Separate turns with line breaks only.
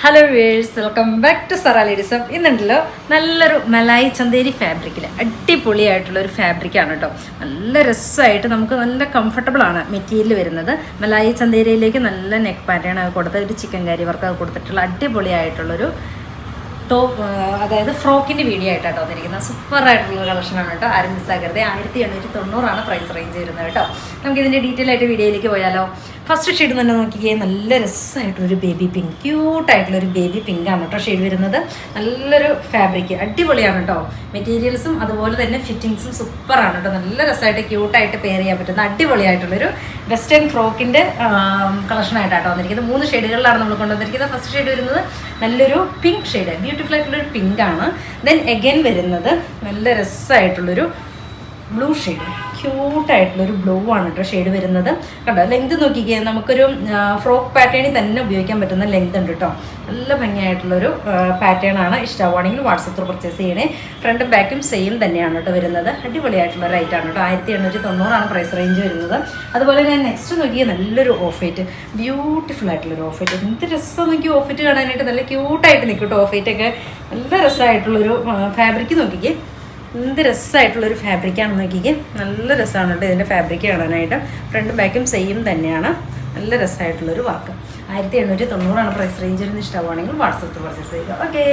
Hello viewers, welcome back to Sara ladies of. ഇന്നുണ്ടല്ലോ നല്ലൊരു മലായി ചന്തേരി ഫാബ്രിക്കിൽ അടിപൊളിയായിട്ടുള്ളൊരു ഫാബ്രിക്കാണ് കേട്ടോ. നല്ല രസമായിട്ട് നമുക്ക് നല്ല കംഫർട്ടബിൾ ആണ് മെറ്റീരിയൽ വരുന്നത്. മലായി ചന്തേരിയിലേക്ക് നല്ല നെക്ക് പാറ്റേൺ കൊടുത്ത ഒരു ചിക്കൻ കാരി വർക്ക് കൊടുത്തിട്ടുള്ള അടിപൊളിയായിട്ടുള്ളൊരു ടോപ്പ്, അതായത് ഫ്രോക്കിൻ്റെ വീഡിയോ ആയിട്ടാണ് വന്നിരിക്കുന്നത്. സൂപ്പറായിട്ടുള്ള കളക്ഷനാണ് കേട്ടോ. ആരും മിസ്സാക്കരുത്. 1890 പ്രൈസ് റേഞ്ച് വരുന്നത് കേട്ടോ. നമുക്കിതിൻ്റെ ഡീറ്റെയിൽ ആയിട്ട് വീഡിയോയിലേക്ക് പോയാലോ. ഫസ്റ്റ് ഷെയ്ഡ് തന്നെ നോക്കിയേ, നല്ല രസമായിട്ടൊരു ബേബി പിങ്ക്, ക്യൂട്ടായിട്ടുള്ളൊരു ബേബി പിങ്ക് ആണ് കേട്ടോ ഷെയ്ഡ് വരുന്നത്. നല്ലൊരു ഫാബ്രിക്, അടിപൊളിയാണ് കേട്ടോ. മെറ്റീരിയൽസും അതുപോലെ തന്നെ ഫിറ്റിങ്സും സൂപ്പറാണ് കേട്ടോ. നല്ല രസമായിട്ട് ക്യൂട്ടായിട്ട് പെയർ ചെയ്യാൻ പറ്റുന്ന അടിപൊളിയായിട്ടുള്ളൊരു വെസ്റ്റേൺ ഫ്രോക്കിൻ്റെ കളക്ഷനായിട്ടാണ് വന്നിരിക്കുന്നത്. 3 ഷെയ്ഡുകളിലാണ് നമ്മൾ കൊണ്ടുവന്നിരിക്കുന്നത്. ഫസ്റ്റ് ഷെയ്ഡ് വരുന്നത് നല്ലൊരു പിങ്ക് ഷെയ്ഡ്, ബ്യൂട്ടിഫുൾ ആയിട്ടുള്ളൊരു പിങ്ക് ആണ്. ദെൻ എഗൈൻ വരുന്നത് നല്ല രസമായിട്ടുള്ളൊരു ബ്ലൂ ഷെയ്ഡ്, ക്യൂട്ടായിട്ടുള്ളൊരു ബ്ലൂ ആണ് കേട്ടോ ഷെയ്ഡ് വരുന്നത്. കണ്ടോ ലെങ്ത് നോക്കിക്കേ, നമുക്കൊരു ഫ്രോക്ക് പാറ്റേണിൽ തന്നെ ഉപയോഗിക്കാൻ പറ്റുന്ന ലെങ്ത് ഉണ്ട് കേട്ടോ. നല്ല ഭംഗിയായിട്ടുള്ളൊരു പാറ്റേൺ ആണ്. ഇഷ്ടമാണെങ്കിൽ വാട്സപ്പ് ത്രൂ പർച്ചേസ് ചെയ്യണേ. ഫ്രണ്ടും ബാക്കും സെയിം തന്നെയാണ് കേട്ടോ വരുന്നത്. അടിപൊളിയായിട്ടുള്ള റേറ്റാണ് കേട്ടോ. 1890 പ്രൈസ് റേഞ്ച് വരുന്നത്. അതുപോലെ ഞാൻ നെക്സ്റ്റ് നോക്കിയാൽ നല്ലൊരു ഓഫ് വൈറ്റ്, ബ്യൂട്ടിഫുൾ ആയിട്ടുള്ളൊരു ഓഫ് വൈറ്റ്. എന്ത് രസം നോക്കി ഓഫ് വൈറ്റ് കാണാനായിട്ട്, നല്ല ക്യൂട്ടായിട്ട് നിൽക്കും കേട്ടോ. ഓഫ് വൈറ്റൊക്കെ നല്ല രസമായിട്ടുള്ളൊരു ഫാബ്രിക് നോക്കിക്കേ, എന്ത് രസമായിട്ടുള്ളൊരു ഫാബ്രിക്കാണെന്ന് നോക്കിക്കേ. നല്ല രസമാണ് കേട്ടോ ഇതിൻ്റെ ഫാബ്രിക് കാണാനായിട്ട്. ഫ്രണ്ടും ബാക്കും സെയിം തന്നെയാണ്. നല്ല രസമായിട്ടുള്ളൊരു വർക്ക്. 1890 പ്രൈസ് റേഞ്ച് വരുന്ന. ഇഷ്ടമാണെങ്കിൽ വാട്സപ്പ് പർച്ചേസ് ചെയ്യുക. ഓക്കെ.